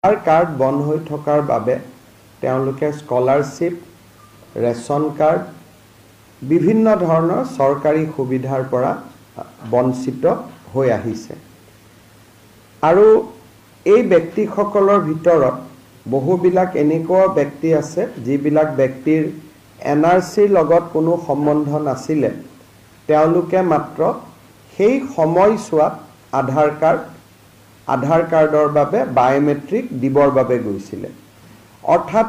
Card বন্ধ হৈ থকাৰ বাবে তেওঁলোকে স্কলাৰশ্বিপ, ৰেচন কাৰ্ড, বিভিন্ন ধৰণৰ চৰকাৰী সুবিধাৰ পৰা বঞ্চিত হৈ আহিছে। আৰু এই ব্যক্তিসকলৰ ভিতৰত বহুবিলাক এনেকুৱা ব্যক্তি আছে যিবিলাক ব্যক্তিৰ NRCৰ লগত কোনো সম্বন্ধ নাছিলে। তেওঁলোকে মাত্ৰ সেই সময়ছোৱাত আধাৰ কাৰ্ডৰ বাবে বায়োমেট্ৰিক দিবৰ বাবে গৈছিলে। অৰ্থাৎ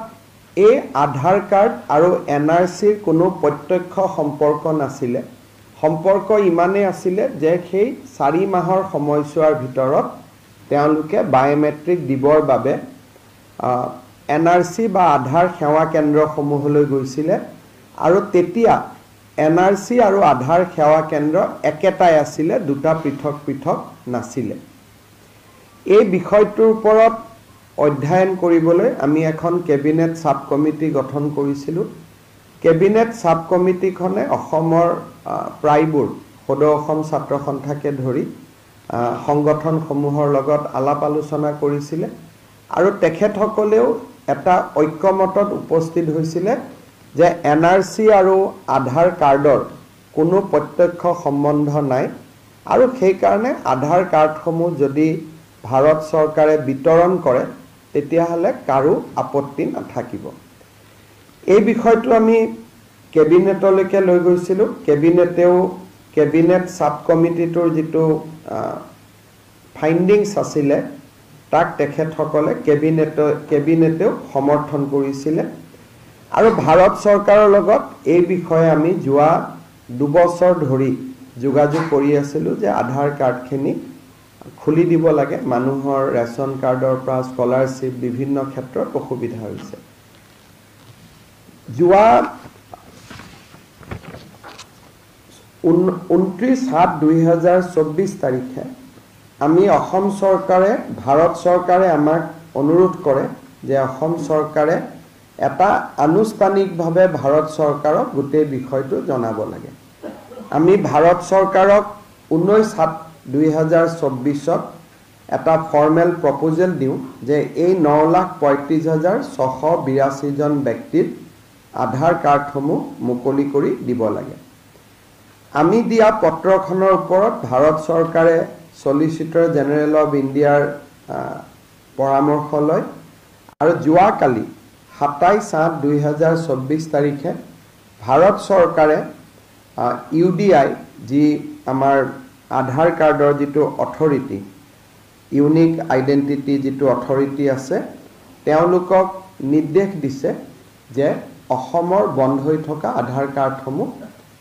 এই আধাৰ কাৰ্ড আৰু NRCৰ কোনো প্ৰত্যক্ষ সম্পৰ্ক নাছিলে। সম্পৰ্ক ইমানেই আছিলে যে সেই 4 মাহৰ সময়ছোৱাৰ ভিতৰত তেওঁলোকে বায়োমেট্ৰিক দিবৰ বাবে NRC বা আধাৰ সেৱা কেন্দ্ৰসমূহলৈ গৈছিলে। আৰু তেতিয়া NRC আৰু আধাৰ সেৱা কেন্দ্ৰ একেটাই আছিলে, দুটা পৃথক পৃথক নাছিলে। এই বিষয়টোৰ ওপৰত অধ্যয়ন কৰিবলৈ আমি এখন কেবিনেট সাব কমিটি গঠন কৰিছিলোঁ। কেবিনেট সাব কমিটিখনে অসমৰ প্ৰায়বোৰ সদৌ অসম ছাত্ৰ সন্থাকে ধৰি সংগঠনসমূহৰ লগত আলাপ আলোচনা কৰিছিলে। আৰু তেখেতসকলেও এটা ঐক্যমতত উপস্থিত হৈছিলে যে NRC আৰু আধাৰ কাৰ্ডৰ কোনো প্ৰত্যক্ষ সম্বন্ধ নাই, আৰু সেইকাৰণে আধাৰ কাৰ্ডসমূহ যদি ভাৰত চৰকাৰে বিতৰণ কৰে তেতিয়াহ'লে কাৰো আপত্তি নাথাকিব। এই বিষয়টো আমি কেবিনেটলৈকে লৈ গৈছিলোঁ। কেবিনেট সাব কমিটিটোৰ যিটো ফাইণ্ডিংছ আছিলে তাক তেখেতসকলে কেবিনেটেও সমৰ্থন কৰিছিলে। আৰু ভাৰত চৰকাৰৰ লগত এই বিষয়ে আমি যোৱা 2 বছৰ ধৰি যোগাযোগ কৰি আছিলোঁ যে আধাৰ কাৰ্ডখিনি খুলি দিব লাগে। মানুহৰ ৰেচন কাৰ্ডৰ পৰা স্কলাৰশ্বিপ বিভিন্ন ক্ষেত্ৰত অসুবিধা হৈছে। যোৱা 29/7/2024 তাৰিখে আমি ভাৰত চৰকাৰে আমাক অনুৰোধ কৰে যে অসম চৰকাৰে এটা আনুষ্ঠানিকভাৱে ভাৰত চৰকাৰক গোটেই বিষয়টো জনাব লাগে। আমি ভাৰত চৰকাৰক 19/7/2024 এটা ফৰ্মেল প্ৰপ'জেল দিওঁ যে এই 9,35,682 জন ব্যক্তিৰ আধাৰ কাৰ্ডসমূহ মুকলি কৰি দিব লাগে। আমি দিয়া পত্ৰখনৰ ওপৰত ভাৰত চৰকাৰে চলিচিটৰ জেনেৰেল অফ ইণ্ডিয়াৰ পৰামৰ্শ লয়। আৰু যোৱাকালি 27/8/2024 তাৰিখে ভাৰত চৰকাৰে UDI যি আমাৰ আধাৰ কাৰ্ডৰ যিটো অথৰিটি, ইউনিক আইডেণ্টিটি যিটো অথৰিটি আছে, তেওঁলোকক নিৰ্দেশ দিছে যে অসমৰ বন্ধ হৈ থকা আধাৰ কাৰ্ডসমূহ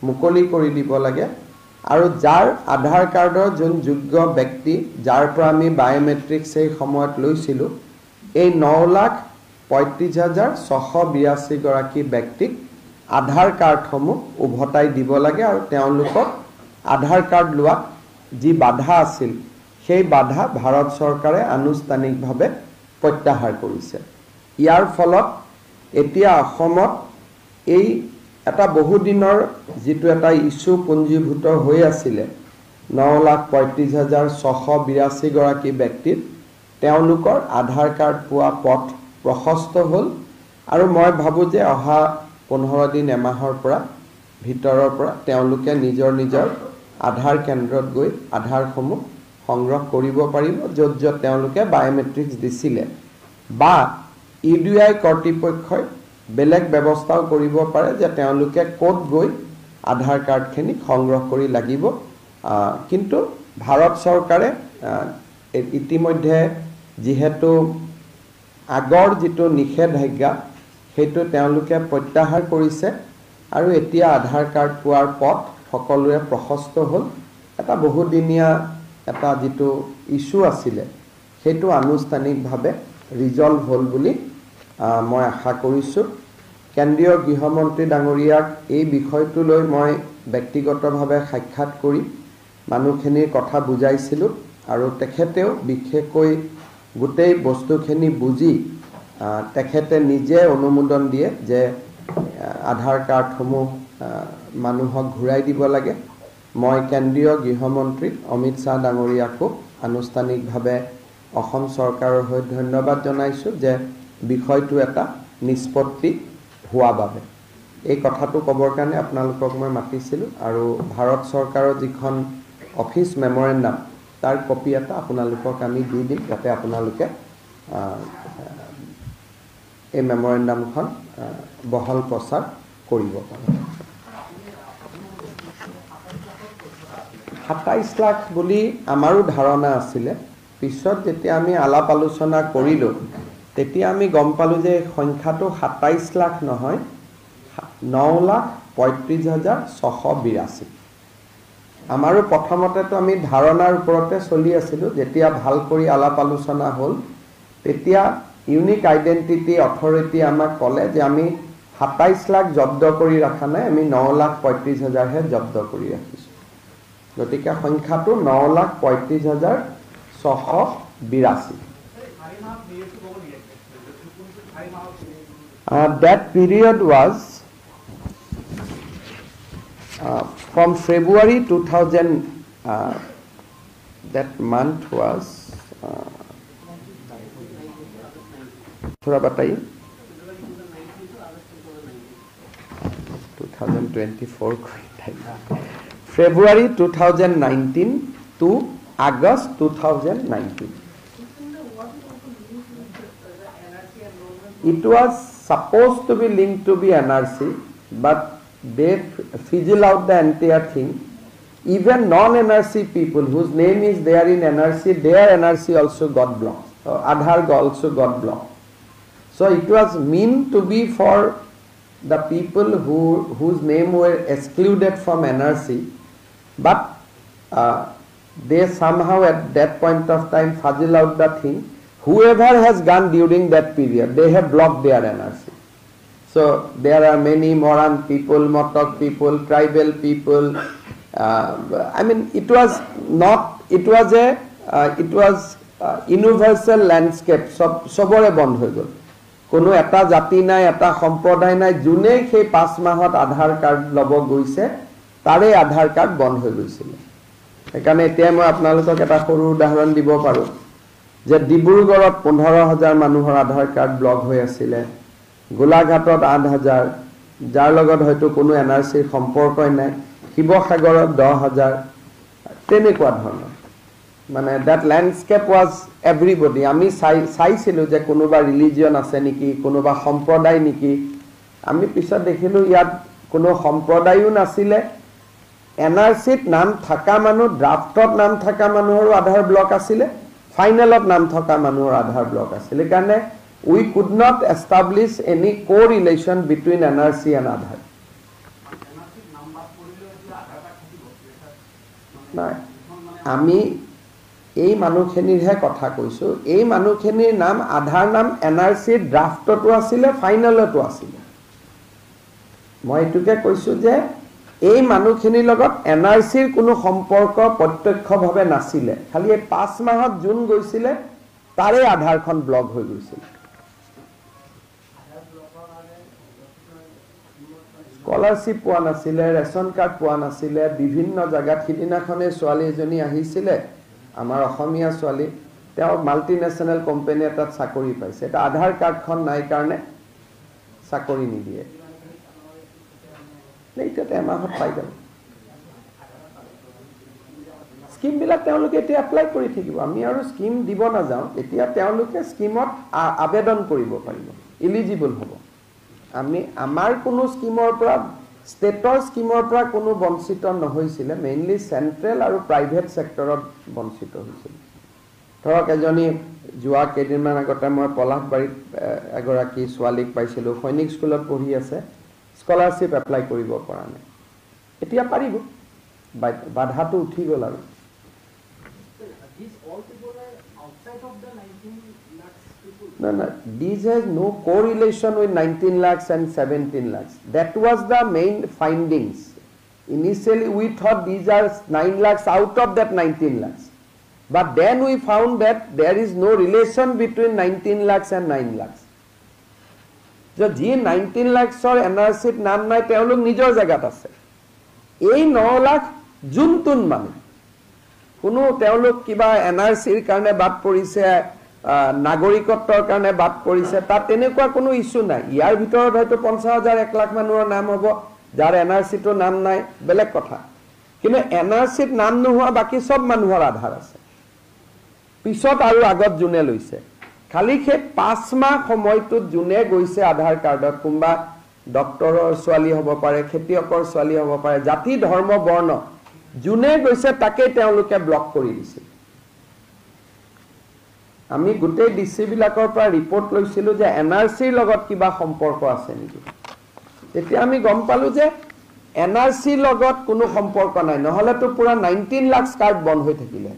মুকলি কৰি দিব লাগে। আৰু যাৰ আধাৰ কাৰ্ডৰ যোন যোগ্য ব্যক্তি, যাৰ পৰা আমি বায়োমেট্ৰিক সেই সময়ত লৈছিলোঁ, এই 9,35,682 গৰাকী ব্যক্তিক আধাৰ কাৰ্ডসমূহ উভতাই দিব লাগে। আৰু তেওঁলোকক আধাৰ কাৰ্ড লোৱাত যি বাধা আছিল সেই বাধা ভাৰত চৰকাৰে আনুষ্ঠানিকভাৱে প্ৰত্যাহাৰ কৰিছে। ইয়াৰ ফলত এতিয়া অসমত এই এটা বহুদিনৰ যিটো এটা ইছ্যু পুঞ্জীভূত হৈ আছিলে, 9,35,682 গৰাকী ব্যক্তিৰ তেওঁলোকৰ আধাৰ কাৰ্ড পোৱা পথ প্ৰশস্ত হ'ল। আৰু মই ভাবোঁ যে অহা 15 দিন এমাহৰ ভিতৰৰ পৰা তেওঁলোকে নিজৰ আধাৰ কেন্দ্ৰত গৈ আধাৰসমূহ সংগ্ৰহ কৰিব পাৰিব, য'ত তেওঁলোকে বায়োমেট্ৰিক্স দিছিলে। বা UDI কৰ্তৃপক্ষই বেলেগ ব্যৱস্থাও কৰিব পাৰে যে তেওঁলোকে ক'ত গৈ আধাৰ কাৰ্ডখিনি সংগ্ৰহ কৰি লাগিব। কিন্তু ভাৰত চৰকাৰে ইতিমধ্যে যিহেতু আগৰ যিটো নিষেধাজ্ঞা সেইটো তেওঁলোকে প্ৰত্যাহাৰ কৰিছে, আৰু এতিয়া আধাৰ কাৰ্ড পোৱাৰ পথ সকলোৰে প্ৰশস্ত হ'ল। এটা বহুদিনীয়া এটা যিটো ইছ্যু আছিলে সেইটো আনুষ্ঠানিকভাৱে ৰিজল্ভ হ'ল বুলি মই আশা কৰিছোঁ। কেন্দ্ৰীয় গৃহমন্ত্ৰী ডাঙৰীয়াক এই বিষয়টো লৈ মই ব্যক্তিগতভাৱে সাক্ষাৎ কৰি মানুহখিনিৰ কথা বুজাইছিলোঁ। আৰু তেখেতেও বিশেষকৈ গোটেই বস্তুখিনি বুজি তেখেতে নিজে অনুমোদন দিয়ে যে আধাৰ কাৰ্ডসমূহ মানুহক ঘূৰাই দিব লাগে। মই কেন্দ্ৰীয় গৃহমন্ত্ৰী অমিত শ্বাহ ডাঙৰীয়াকো আনুষ্ঠানিকভাৱে অসম চৰকাৰৰ হৈ ধন্যবাদ জনাইছোঁ যে বিষয়টো এটা নিষ্পত্তি হোৱা বাবে এই কথাটো ক'বৰ কাৰণে আপোনালোকক মই মাতিছিলোঁ আৰু ভাৰত চৰকাৰৰ যিখন অফিচ মেমৰেণ্ডাম তাৰ কপি এটা আপোনালোকক আমি দি দিম যাতে আপোনালোকে এই মেমৰেণ্ডামখন বহল প্ৰচাৰ কৰিব পাৰে 27 লাখ বুলি আমাৰো ধাৰণা আছিলে পিছত যেতিয়া আমি আলাপ আলোচনা কৰিলোঁ তেতিয়া আমি গম পালোঁ যে সংখ্যাটো 27 লাখ নহয় 9,35,682 আমাৰো প্ৰথমতেতো আমি ধাৰণাৰ ওপৰতে চলি আছিলোঁ যেতিয়া ভাল কৰি আলাপ আলোচনা হ'ল তেতিয়া ইউনিক আইডেন্টিটি অথৰিটি আমাক ক'লে যে আমি 27 লাখ জব্দ কৰি ৰাখা নাই আমি 9,35,000 হে জব্দ কৰি ৰাখিছোঁ গতিকে সংখ্যাটো 9,35,682 that period was from February 2000 that month was थोड़ा बताइए 2024 February 2019 to August 2019 it was supposed to be linked to be NRC but they fizzle out the entire thing even non-NRC people whose name is there in NRC their NRC also got blocked Aadhaar also got blocked so it was meant to be for the people whose name were excluded from NRC but they somehow at that point of time fizzle out the thing whoever has gone during that period they have blocked their NRC so there are many Moran people Motok people tribal people I mean it was universal landscape sobore bond hoy gol কোনো এটা জাতি নাই এটা সম্প্ৰদায় নাই জুনে সেই 5 মাহত আধাৰ কাৰ্ড লব গৈছে তাৰে আধাৰ কাৰ্ড বন্ধ হৈ গৈছিল একানে এতিয়া মই আপোনালোকক এটা সৰু উদাহৰণ দিব পাৰো যে ডিব্ৰুগড়ত 15000 মানুহৰ আধাৰ কাৰ্ড ব্লক হৈ আছিল গোলাঘাটত 8000 যাৰ লগত হয়তো কোনো এনআৰসি সম্পৰ্কই নাই শিৱসাগৰত 10000 তেনেকুৱা ধৰণৰ মানে that landscape was everybody আমি চাইছিলো যে কোনোবা ৰিলিজিয়ন আছে নেকি কোনোবা সম্প্ৰদায় নেকি আমি পিছত দেখিলো ইয়াত কোনো সম্প্ৰদায়ও নাছিলে এনআৰসিত নাম থাকা মানুহ ড্ৰাফটত নাম থাকা মানুহৰ আধাৰ ব্লক আছিল ফাইনেলত নাম থকা মানুহৰ আধাৰ ব্লক আছিল কাৰণে we could not establish any correlation between NRC and Aadhaar নাই আমি এই মানুহখিনিৰহে কথা কৈছো এই মানুহখিনিৰ নাম আধাৰ নাম এনআৰসি ড্ৰাফটটো আছিল ফাইনেলটো আছিল মই এটুকে কৈছো যে এই মানুহখিনিৰ লগত এনআৰসিৰ কোনো সম্পৰ্ক প্ৰত্যক্ষভাৱে নাছিল খালি 5 মাহত জুন গৈছিল তাৰে আধাৰখন ব্লক হৈ গৈছিল স্কলাৰশিপ পোৱা নাছিল ৰেশন কাৰ্ড পোৱা নাছিল বিভিন্ন জায়গাত হিদিনাখনে ছোৱালী এজনী আহিছিল আমাৰ অসমীয়া ছোৱালী তেওঁ মাল্টিনেশনাল কোম্পানী এটাত চাকৰি পাইছে এটা আধাৰ কাৰ্ডখন নাই কাৰণে চাকৰি নিদিয়ে এইটাতে এমাহত পাই গ'ল স্কিম বিলাক তেওঁলোকে এতিয়া এপ্লাই কৰি থাকিব আমি আৰু স্কিম দিব না যাও এতিয়া তেওঁলোকে স্কিমত আবেদন কৰিব পাৰিব এলিজিবল হ'ব আমি আমাৰ কোনো স্কিমৰ পৰা ষ্টেটৰ স্কিমৰ পৰা কোনো বঞ্চিত নহৈছিল মেইনলি সেন্ট্ৰেল আৰু প্ৰাইভেট সেক্টৰত বঞ্চিত হৈছিল ধৰক এজনী জুৱা কেদিনমান আগতে মই পলাশবাৰীত এগৰাকী ছোৱালীক পাইছিলো সৈনিক স্কুলত পঢ়ি আছে স্কলাৰশিপ এপ্লাই কৰিব পৰা নাই এতিয়া পাৰিব বাধাটো উঠি গল আৰু No, these has no correlation with 19 lakhs and 17 lakhs. That was the main findings. Initially, we thought these are 9 lakhs out of that 19 lakhs. But then we found that there is no relation between 19 lakhs and 9 lakhs. So, ji 19 lakhs or NRC naam nai teolog nijor jagat ase. Ei 9 lakh juntun manu. কোনো তেওঁলোক কিবা এনআৰচিৰ কাৰণে বাদ পৰিছে নাগৰিকত্বৰ কাৰণে বাদ পৰিছে তাত তেনেকুৱা কোনো ইস্যু নাই ইয়াৰ ভিতৰত হয়তো 50,000 1 লাখ মানুহৰ নাম হ'ব যাৰ এনআৰচিটো নাম নাই বেলেগ কথা কিন্তু এনআৰচিত নাম নোহোৱা বাকি সব মানুহৰ আধাৰ আছে পিছত আৰু আগত জুনে লৈছে খালি সেই 5 মাহ সময়টোত জুনে গৈছে আধাৰ কাৰ্ডত কোনবা ডক্টৰৰ ছোৱালী হ'ব পাৰে খেতিয়কৰ ছোৱালী হ'ব পাৰে জাতি ধৰ্ম বৰ্ণ জুনে গৈছে তাকে তেওঁলোকে ব্লক কৰি দিছিল আমি গোটেই ডিসি বিলাকৰ পৰা ৰিপৰ্ট লৈছিলো যে এনআৰচিৰ লগত কিবা সম্পৰ্ক আছে নেকি তেতিয়া আমি গম পালো যে এনআৰচিৰ লগত কোনো সম্পৰ্ক নাই নহলে তো পুৰা 19 লাখ কাৰ্ড বন্ধ হৈ থাকিলে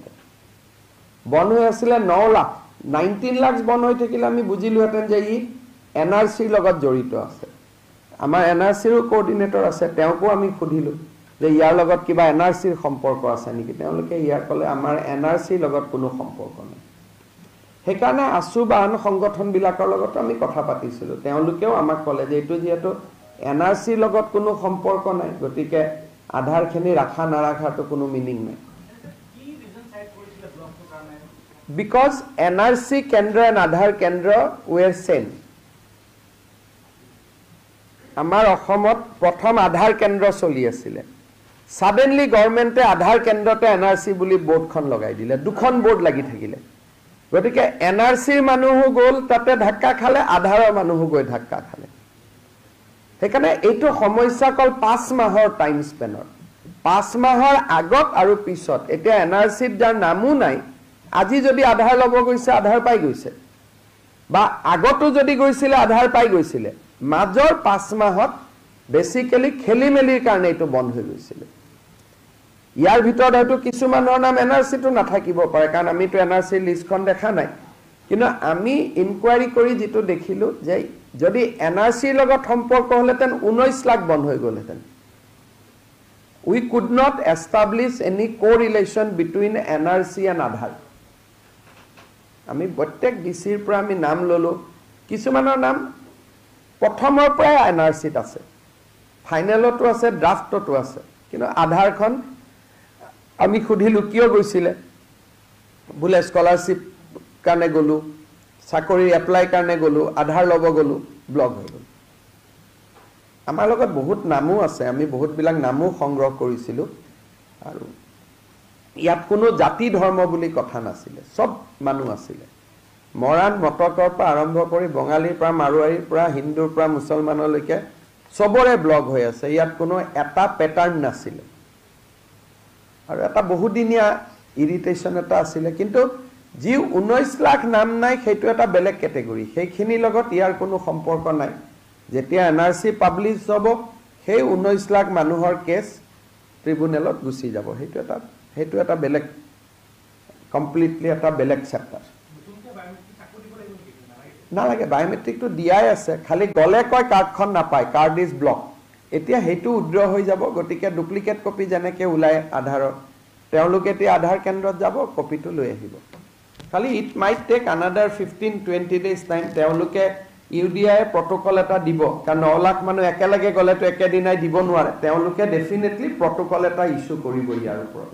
বন্ধ হৈ আছিল 9 লাখ 19 লাখ বন্ধ হৈ থাকিলে আমি বুজিলো হেতেন যে ই এনআৰচিৰ লগত জড়িত আছে আমাৰ এনআৰচিৰ কোঅৰ্ডিনেটৰ আছে তেওঁকো আমি খুদিলো যে ইয়াৰ লগত কিবা এনআৰচিৰ সম্পৰ্ক আছে নেকি তেওঁলোকে ইয়াৰ কলে আমাৰ এনআৰচিৰ লগত কোনো সম্পৰ্ক নাই হেকাৰণে আসু বা আন সংগঠন বিলাকৰ লগত আমি কথা পাতিছিলো তেওঁলোকেও আমাক কলে যে এটো যেটো এনআৰচিৰ লগত কোনো সম্পৰ্ক নাই গতিকে আধাৰখিনি ৰাখা নাৰাখাটো কোনো মিনিং নাই because NRC Kendra and Aadhaar Kendra were same আমাৰ অসমত প্ৰথম আধাৰ কেন্দ্ৰ চলি আছিল suddenly government আধাৰ কেন্দ্ৰতে NRC বুলি বোৰ্ডখন লগাই দিলে দুখন বোৰ্ড লাগি থাকিলে গতিকে NRCৰ মানুহ গল তাতে ধাক্কা খালে আধাৰৰ মানুহ গৈ ধাক্কা খালে হেকাৰণে এইটো সমস্যা কল 5 মাহৰ টাইম স্পেনৰ 5 মাহৰ আগত আৰু পিছত এতিয়া NRCৰ যাৰ নামও নাই আজি যদি আধাৰ লব গৈছে আধাৰ পাই গৈছে বা আগতো যদি গৈছিল আধাৰ পাই গৈছিল মাজৰ 5 মাহত বেসিক্যালি খেলিমেলিৰ কাৰণে এটো বন্ধ হৈ গৈছিল ইয়াৰ ভিতৰত হয়তো কিছু মানুহৰ নাম এনআৰচিটো নাথাকিব পাৰে কাৰণ আমিটো এনআৰচি লিষ্টখন দেখা নাই কিন্তু আমি ইনকুৱাৰি কৰি যেটো দেখিলো যে যদি এনআৰচিৰ লগত সম্পৰ্ক হলেতেন 19 লাখ বন্ধ হৈ গলহেতেন we could not establish any correlation between NRC and Aadhaar আমি প্ৰত্যেক ডিসিৰ পৰা আমি নাম ললো কিছুমানৰ নাম প্ৰথমৰ পৰা এনআৰচিত আছে ফাইনেলটো আছে ড্ৰাফটটো আছে কিন্তু আধাৰখন আমি খুদিলো কিয় গৈছিলে বুলে স্কলাৰশিপ কাৰণে গলো চাকৰি এপ্লাই কাৰণে গলো আধাৰ লব গলো ব্লক হৈ গল আমাৰ লগত বহুত নামও আছে আমি বহুত বিলাক নামও সংগ্ৰহ কৰিছিলো আৰু ইয়াত কোনো জাতি ধৰ্ম বুলি কথা নাছিলে সব মানুহ আছিলে মৰাণ মটকৰ পৰা আৰম্ভ কৰি বঙালীৰ পৰা মাৰোৱাৰীৰ পৰা হিন্দুৰ পৰা মুছলমানলৈকে সবৰে ব্লক হৈ আছে ইয়াত কোনো এটা প্যাটাৰ্ন নাছিলে আৰু এটা বহুদিনীয়া ইৰিটেশন এটা আছিলে কিন্তু যি 19 লাখ নাম নাই সেইটো এটা বেলেগ ক্যাটেগৰী সেইখিনি লগত ইয়াৰ কোনো সম্পৰ্ক নাই যেতিয়া এনআৰচি পাবলিশ হ'ব সেই 19 লাখ মানুহৰ কেছ ট্ৰিব্যুনেলত গুছি যাব সেইটো এটা বেলেগ কমপ্লিটলি এটা বেলেগ চ্যাপ্টাৰ নালাগে বায়োমেট্ৰিকটো দিয়াই আছে খালি গলে কয় কাৰ্ডখন নাপায় কাৰ্ড ইজ ব্লক এতিয়া হেতু উদ্ৰ হৈ যাব গতিকে ডুপ্লিকেট কপি যেনেকে উলাই আধাৰৰ তেওঁলোকে এতিয়া আধাৰ কেন্দ্ৰত যাব কপিটো লৈ আহিব খালি it might take another 15-20 days time তেওঁলোকে ইউডিআই প্ৰটোকল এটা দিব কাৰণ 9 লাখ মানুহ একেলগে গলে তো একেদিনাই দিব নোৱাৰে তেওঁলোকে ডেফিনেটলি প্ৰটোকল এটা ইস্যু কৰিব ইয়াৰ ওপৰত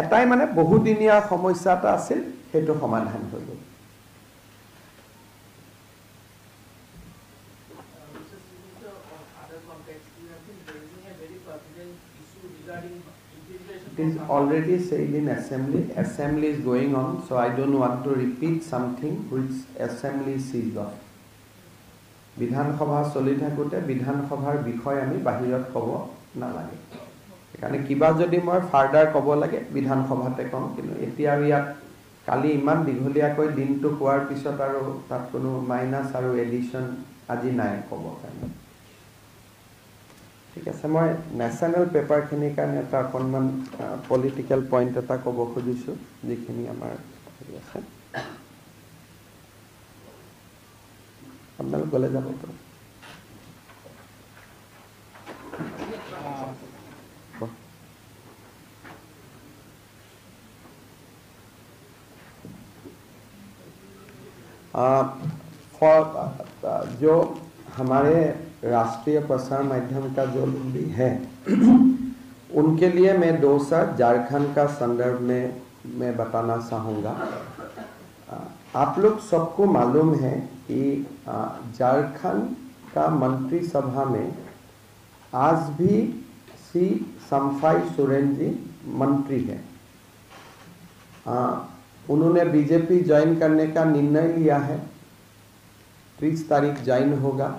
এটাই মানে বহুদিনীয়া সমস্যা এটা আছিল হেতু সমাধান হৈ গল It is already said in assembly. Assembly is going on, so I don't want to repeat something which assembly sees off. Bidhan Sabha চলি থাকোতে বিধান সভাৰ বিষয় আমি বাহিৰত কব নালাগে কাৰণ কিবা যদি মই ফাৰ্দাৰ কব লাগে বিধান সভাতে কম কিন্তু এতিয়া ইয়াত কালি ইমান দীঘলীয়াকৈ দিনটো কোৱাৰ পিছত আৰু তাত কোনো মাইনাস আৰু এডিশন আজি নাই কব কাৰণে ঠিক আছে মই ন্যাশনাল পেপাৰ খিনিৰ কাৰণে এটা অকনমান পলিটিক্যাল পইণ্ট এটা কব খুজিছো যিখিনি আমাৰ আছে আপোনালোক গলে যাব তো जो हमारे राष्ट्रीय प्रसार माध्यम का जो भी है उनके लिए मैं दो शब्द झारखंड का संदर्भ में मैं बताना चाहूँगा। आप लोग सबको मालूम है कि झारखंड का मंत्रिसभा में आज भी श्री शम्फाई सोरेन जी मंत्री है। उन्होंने बीजेपी ज्वाइन करने का निर्णय लिया है, 30 तारीख ज्वाइन होगा।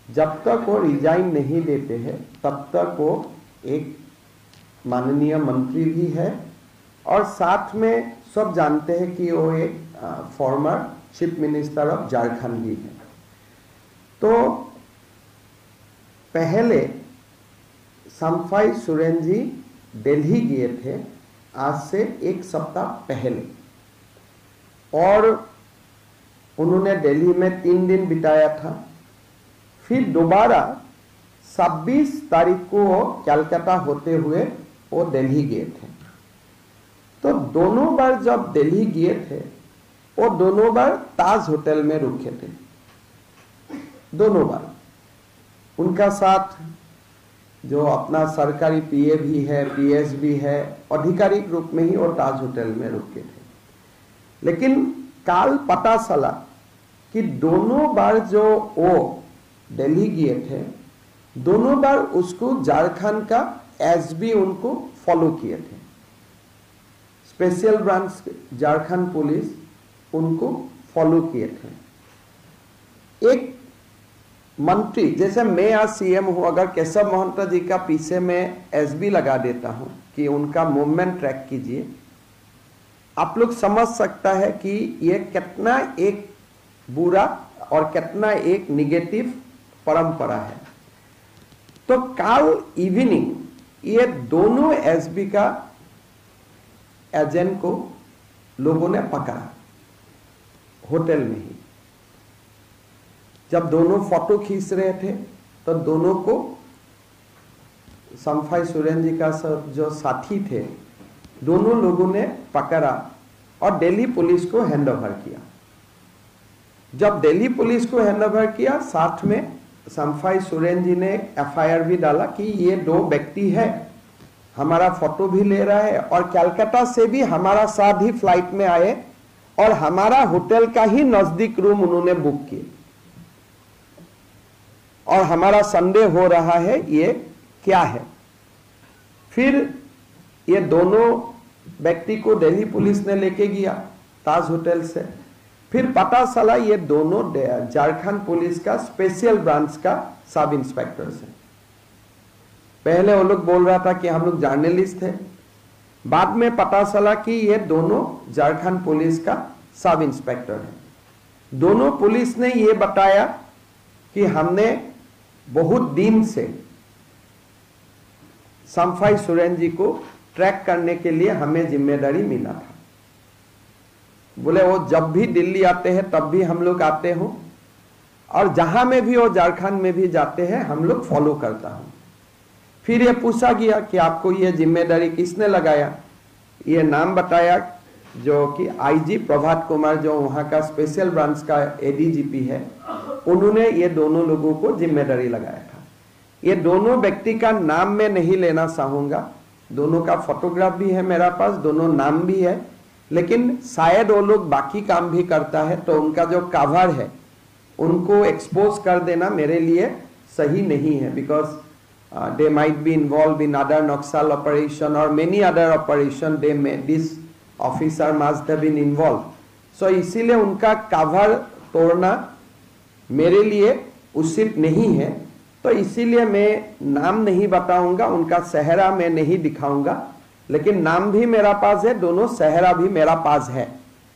जब तक वो रिजाइन नहीं देते हैं तब तक वो एक माननीय मंत्री भी है और साथ में सब जानते हैं कि वो एक former chief minister of Jharkhand भी है। तो पहले शम्फाई सोरेन जी दिल्ली गए थे आज से 1 सप्ताह पहले और उन्होंने दिल्ली में 3 दिन बिताया था। फिर दोबारा 26 तारीख को वो कलकत्ता होते हुए वो दिल्ली गए थे। तो दोनों बार जब दिल्ली गए थे वो दोनों बार ताज होटल में रुके थे। दोनों बार उनका साथ जो अपना सरकारी पीए भी है, पीएस भी है, आधिकारिक रूप में ही वो ताज होटल में रुके थे। लेकिन काल पता चला कि दोनों बार जो वो दिल्ली गए थे दोनों बार उसको झारखंड का एसबी उनको फॉलो किए थे। स्पेशल ब्रांच झारखंड पुलिस उनको फॉलो किए थे। एक मंत्री जैसे मैं आज सीएम हूं, अगर केशव महंता जी का पीछे में एसबी लगा देता हूं कि उनका मूवमेंट ट्रैक कीजिए, आप लोग समझ सकता है कि ये कितना एक बुरा और कितना एक निगेटिव परंपरा है। तो कल इवनिंग ये दोनों एसबी का एजेंट को लोगों ने पकड़ा होटल में ही। जब दोनों फोटो खींच रहे थे तो दोनों को शम्फाई सोरेन जी का जो साथी थे दोनों लोगों ने पकड़ा और दिल्ली पुलिस को हैंडओवर किया। जब दिल्ली पुलिस को हैंडओवर किया साथ में शम्फाई सोरेन जी ने एफआईआर भी डाला कि ये 2 व्यक्ति है, हमारा फोटो भी ले रहा है और कलकत्ता से भी हमारा साथ ही फ्लाइट में आए और हमारा होटल का ही नजदीक रूम उन्होंने बुक किए और हमारा संदेह हो रहा है ये क्या है। फिर ये दोनों व्यक्ति को दिल्ली पुलिस ने लेके गया ताज होटल से। फिर पता चला ये दोनों झारखंड पुलिस का स्पेशल ब्रांच का सब इंस्पेक्टर है। पहले वो लोग बोल रहा था कि हम लोग जर्नलिस्ट थे, बाद में पता चला कि ये दोनों झारखंड पुलिस का सब इंस्पेक्टर है। दोनों पुलिस ने ये बताया कि हमने बहुत दिन से शम्फाई सोरेन जी को ट्रैक करने के लिए हमें जिम्मेदारी मिला था। बोले वो जब भी दिल्ली आते हैं तब भी हम लोग आते हो और जहां में भी वो झारखंड में भी जाते हैं हम लोग फॉलो करता हूं। फिर ये पूछा गया कि आपको ये जिम्मेदारी किसने लगाया। ये नाम बताया जो कि आईजी प्रभात कुमार जो वहां का स्पेशल ब्रांच का एडीजीपी है, उन्होंने ये दोनों लोगों को जिम्मेदारी लगाया था। ये दोनों व्यक्ति का नाम मैं नहीं लेना चाहूंगा, दोनों का फोटोग्राफ भी है मेरा पास, दोनों नाम भी है, लेकिन शायद वो लोग बाकी काम भी करता है तो उनका जो कवर है उनको एक्सपोज कर देना मेरे लिए सही नहीं है। Because they might be involved in other Naxal operation or many other operation this officer must have been involved. So इसीलिए उनका कवर तोड़ना मेरे लिए उचित नहीं है, तो इसीलिए मैं नाम नहीं बताऊंगा, उनका चेहरा मैं नहीं दिखाऊंगा, लेकिन नाम भी मेरा पास है, दोनों चेहरा भी मेरा पास है।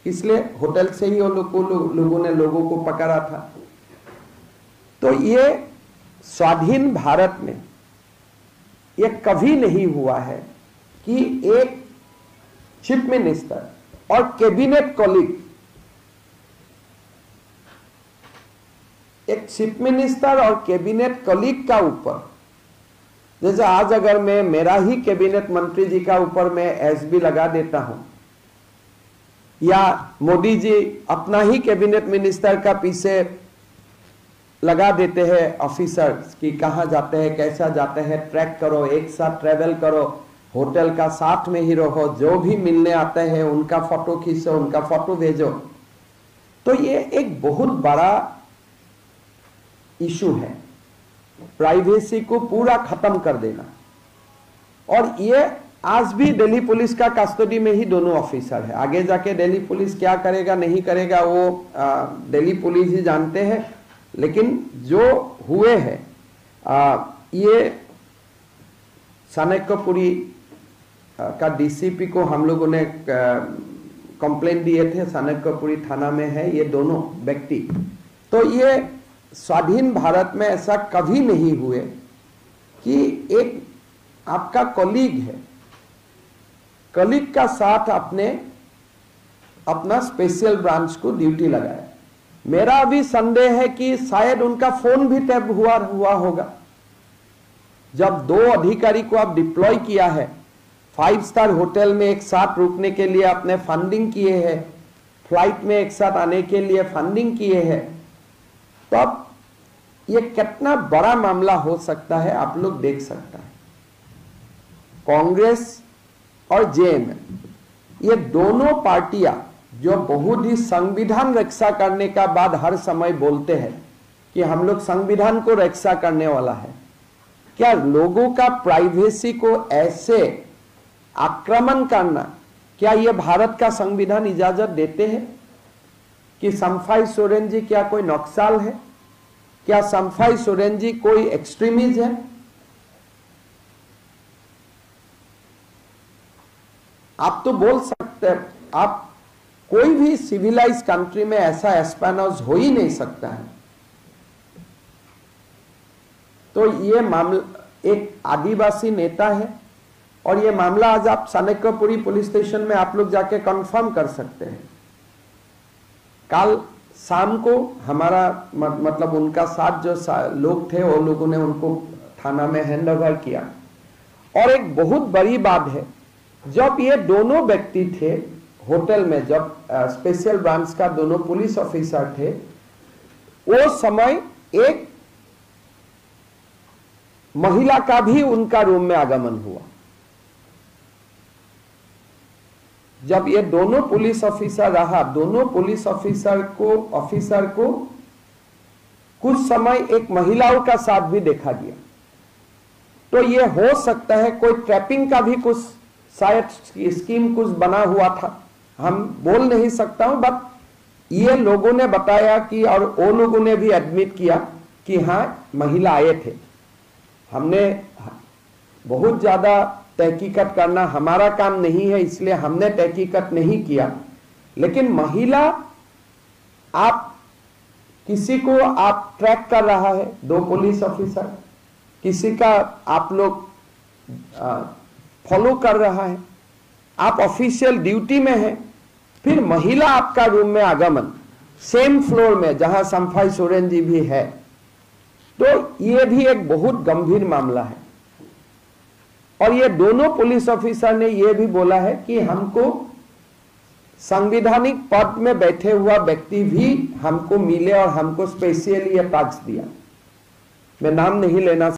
इसलिए होटल से ही लोगों ने लोगों को पकड़ा था। तो ये स्वाधीन भारत में ये कभी नहीं हुआ है कि एक चीफ मिनिस्टर और कैबिनेट कॉलीग, एक चीफ मिनिस्टर और कैबिनेट कॉलीग का ऊपर, जैसे आज अगर मैं मेरा ही कैबिनेट मंत्री जी का ऊपर मैं एसबी लगा देता हूं या मोदी जी अपना ही कैबिनेट मिनिस्टर का पीछे लगा देते हैं ऑफिसर्स कि कहाँ जाते हैं, कैसा जाते हैं, ट्रैक करो, एक साथ ट्रेवल करो, होटल का साथ में ही रहो, जो भी मिलने आते हैं उनका फोटो खींचो, उनका फोटो भेजो। तो ये एक बहुत बड़ा इशू है, प्राइवेसी को पूरा खत्म कर देना। और ये आज भी दिल्ली पुलिस का कस्टडी में ही दोनों ऑफिसर है। आगे जाके दिल्ली पुलिस क्या करेगा नहीं करेगा वो दिल्ली पुलिस ही जानते हैं, लेकिन जो हुए हैं ये चाणक्यपुरी का डीसीपी को हम लोगों ने कंप्लेंट दिए थे, चाणक्यपुरी थाना में है ये दोनों व्यक्ति। तो ये स्वाधीन भारत में ऐसा कभी नहीं हुए कि एक आपका कलीग है, कलीग का साथ आपने अपना स्पेशल ब्रांच को ड्यूटी लगाया। मेरा अभी संदेह है कि शायद उनका फोन भी टैप हुआ होगा। जब दो अधिकारी को आप डिप्लॉय किया है, 5 स्टार होटल में एक साथ रुकने के लिए आपने फंडिंग किए हैं, फ्लाइट में एक साथ आने के लिए फंडिंग किए हैं, तो अब ये कितना बड़ा मामला हो सकता है आप लोग देख सकता है। कांग्रेस और जेएमएम ये दोनों पार्टियां जो बहुत ही संविधान रक्षा करने का बाद हर समय बोलते हैं कि हम लोग संविधान को रक्षा करने वाला है, क्या लोगों का प्राइवेसी को ऐसे आक्रमण करना, क्या यह भारत का संविधान इजाजत देते हैं? कि शम्फाई सोरेन जी क्या कोई नक्सल है? क्या शम्फाई सोरेन जी कोई एक्सट्रीमिस्ट है? आप तो बोल सकते हैं, आप कोई भी सिविलाइज कंट्री में ऐसा एस्पेनॉज हो ही नहीं सकता है। तो ये मामला एक आदिवासी नेता है और ये मामला आज आप चाणक्यपुरी पुलिस स्टेशन में आप लोग जाके कंफर्म कर सकते हैं। कल शाम को हमारा मतलब उनका साथ जो लोग थे वो लोगों ने उनको थाना में हैंड ओवर किया। और एक बहुत बड़ी बात है, जब ये दोनों व्यक्ति थे होटल में, जब स्पेशल ब्रांच का दोनों पुलिस ऑफिसर थे, वो समय एक महिला का भी उनका रूम में आगमन हुआ। जब ये दोनों पुलिस ऑफिसर रहा, दोनों पुलिस ऑफिसर को कुछ समय एक महिलाओं का साथ भी देखा गया। तो ये हो सकता है कोई ट्रैपिंग का भी कुछ शायद स्कीम कुछ बना हुआ था, हम बोल नहीं सकता हूं, बट ये लोगों ने बताया कि, और वो लोगों ने भी एडमिट किया कि हाँ महिला आए थे। हमने बहुत ज्यादा तहकीकत करना हमारा काम नहीं है, इसलिए हमने तहकीकत नहीं किया, लेकिन महिला आप किसी को आप ट्रैक कर रहा है, 2 पुलिस ऑफिसर किसी का आप लोग फॉलो कर रहा है, आप ऑफिशियल ड्यूटी में हैं, फिर महिला आपका रूम में आगमन सेम फ्लोर में जहां शम्फाई सोरेन जी भी है, तो ये भी एक बहुत गंभीर मामला है। और ये दोनों पुलिस ऑफिसर ने ये भी बोला है कि हमको संवैधानिक पद में बैठे हुआ व्यक्ति भी हमको मिले और हमको स्पेशली ये टास्क दिया। मैं नाम नहीं लेना